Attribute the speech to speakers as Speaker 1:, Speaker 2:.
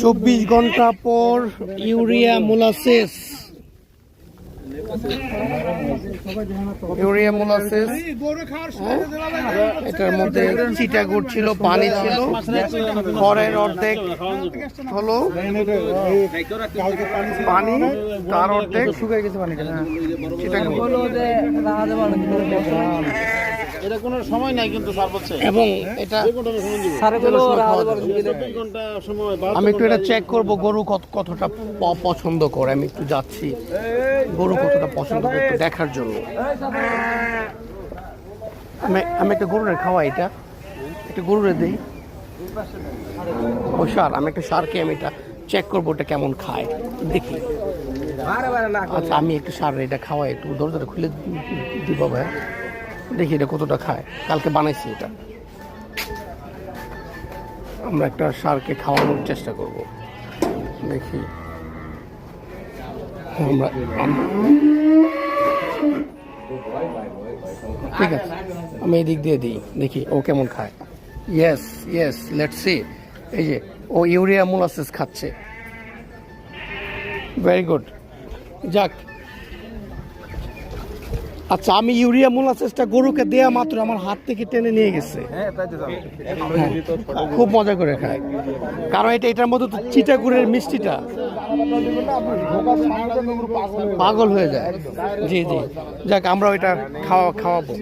Speaker 1: 24 ঘন্টা পর urea molasses এটার মধ্যে চিটাগুড় ছিল, পানি ছিল, খড়ের অর্ধেক হলো পানি, তার অর্ধেক শুকিয়ে গেছে পানিটা।
Speaker 2: এটা কোনো সময় নাই কিন্তু স্যার বলছে,
Speaker 1: এবং এটা আমি একটু এটা চেক করবো গরু কতটা পছন্দ করে। আমি একটু যাচ্ছি গরু কতটা পছন্দ করে একটু দেখার জন্য। আমি একটা গরুরে খাওয়াই, এটা একটা গরুরে দিই ও সার। আমি একটা সারকে আমি এটা চেক করবো এটা কেমন খায় দেখি। আচ্ছা আমি একটু সার এটা খাওয়াই, একটু দরজাটা খুলে দিব ভাই, দেখি এটা কতটা খায়। কালকে বানাইছি এটা, আমরা একটা সারকে খাওয়ানোর চেষ্টা করব, দেখি। ঠিক আছে আমি এই দিক দিয়ে দিই, দেখি ও কেমন খায়। Yes yes, let's see. এই যে ও ইউরিয়া মোলাসেস খাচ্ছে, ভেরি গুড। যাক, আচ্ছা আমি ইউরিয়া মোলাসেসটা গরুকে দেয়া মাত্র আমার হাত থেকে টেনে নিয়ে গেছে। খুব মজা করে খায়, কারণ এটার মধ্যে তো চিটাগুড়ের মিষ্টিটা পাগল হয়ে যায়। জি জি, যাক আমরা ওইটা খাওয়াবো।